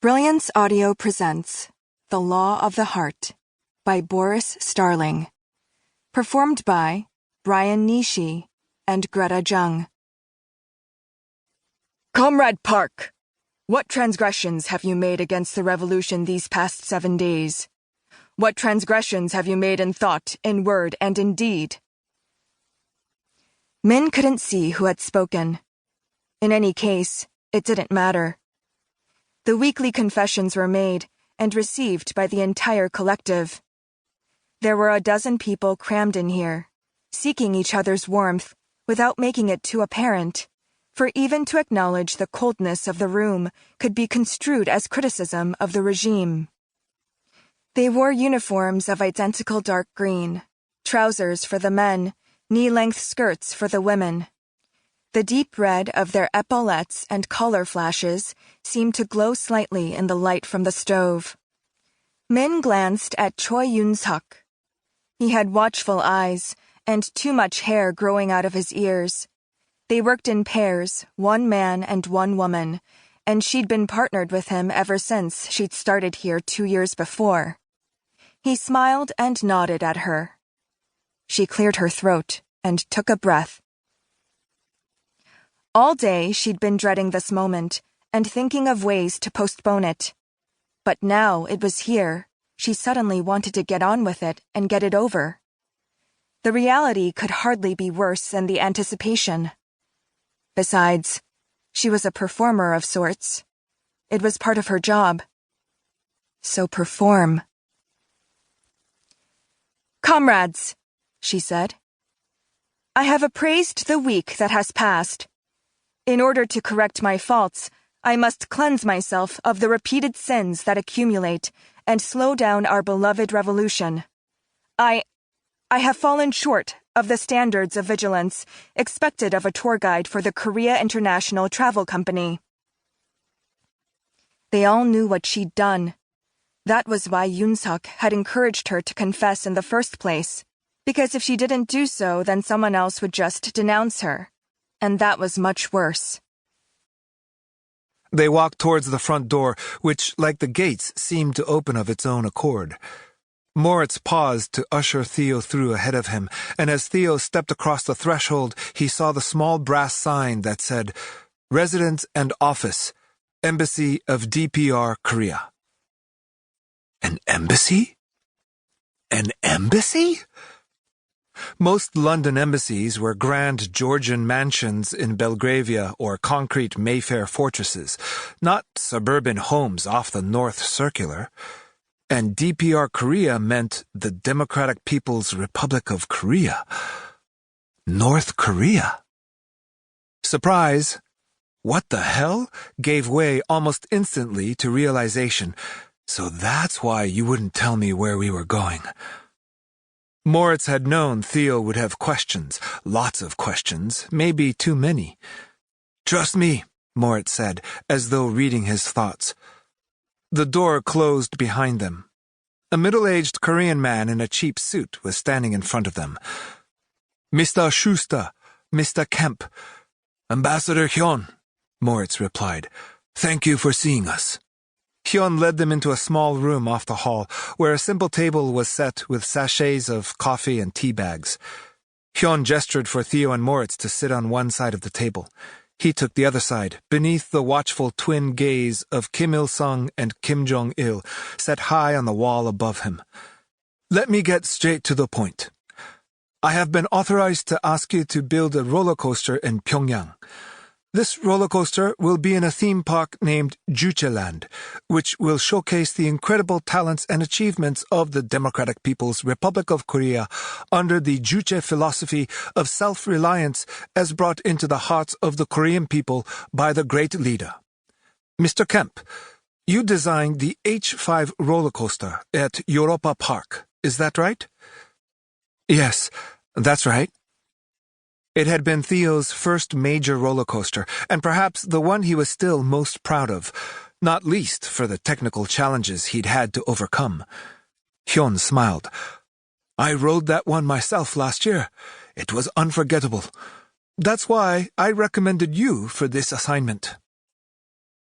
Brilliance Audio presents The Law of the Heart by Boris Starling. Performed by Brian Nishi and Greta Jung. Comrade Park, what transgressions have you made against the revolution these past 7 days? What transgressions have you made in thought, in word, and in deed? Min couldn't see who had spoken. In any case, it didn't matter. The weekly confessions were made and received by the entire collective. There were 12 people crammed in here, seeking each other's warmth without making it too apparent, for even to acknowledge the coldness of the room could be construed as criticism of the regime. They wore uniforms of identical dark green, trousers for the men, knee-length skirts for the women. The deep red of their epaulettes and collar flashes seemed to glow slightly in the light from the stove. Min glanced at Choi Yun-suk. He had watchful eyes and too much hair growing out of his ears. They worked in pairs, 1 man and 1 woman, and she'd been partnered with him ever since she'd started here 2 years before. He smiled and nodded at her. She cleared her throat and took a breath. All day she'd been dreading this moment and thinking of ways to postpone it. But now it was here, she suddenly wanted to get on with it and get it over. The reality could hardly be worse than the anticipation. Besides, she was a performer of sorts. It was part of her job. So perform. "Comrades," she said, "I have appraised the week that has passed. In order to correct my faults, I must cleanse myself of the repeated sins that accumulate and slow down our beloved revolution. I have fallen short of the standards of vigilance expected of a tour guide for the Korea International Travel Company." They all knew what she'd done. That was why Yun-suk had encouraged her to confess in the first place, because if she didn't do so, then someone else would just denounce her. And that was much worse. They walked towards the front door, which, like the gates, seemed to open of its own accord. Moritz paused to usher Theo through ahead of him, and as Theo stepped across the threshold, he saw the small brass sign that said, "Residence and Office, Embassy of DPR, Korea." An embassy? An embassy? Most London embassies were grand Georgian mansions in Belgravia or concrete Mayfair fortresses, not suburban homes off the North Circular. And DPR Korea meant the Democratic People's Republic of Korea. North Korea. Surprise! What the hell? Gave way almost instantly to realization. So that's why you wouldn't tell me where we were going. Moritz had known Theo would have questions, lots of questions, maybe too many. "Trust me," Moritz said, as though reading his thoughts. The door closed behind them. A middle-aged Korean man in a cheap suit was standing in front of them. "Mr. Schuster, Mr. Kemp." "Ambassador Hyun," Moritz replied. "Thank you for seeing us." Hyun led them into a small room off the hall, where a simple table was set with sachets of coffee and tea bags. Hyun gestured for Theo and Moritz to sit on one side of the table. He took the other side, beneath the watchful twin gaze of Kim Il-sung and Kim Jong-il, set high on the wall above him. "Let me get straight to the point. I have been authorized to ask you to build a roller coaster in Pyongyang. This roller coaster will be in a theme park named Jucheland, which will showcase the incredible talents and achievements of the Democratic People's Republic of Korea under the Juche philosophy of self-reliance as brought into the hearts of the Korean people by the great leader. Mr. Kemp, you designed the H5 roller coaster at Europa Park, is that right?" "Yes, that's right." It had been Theo's first major roller coaster, and perhaps the one he was still most proud of, not least for the technical challenges he'd had to overcome. Hyun smiled. "I rode that one myself last year. It was unforgettable. That's why I recommended you for this assignment."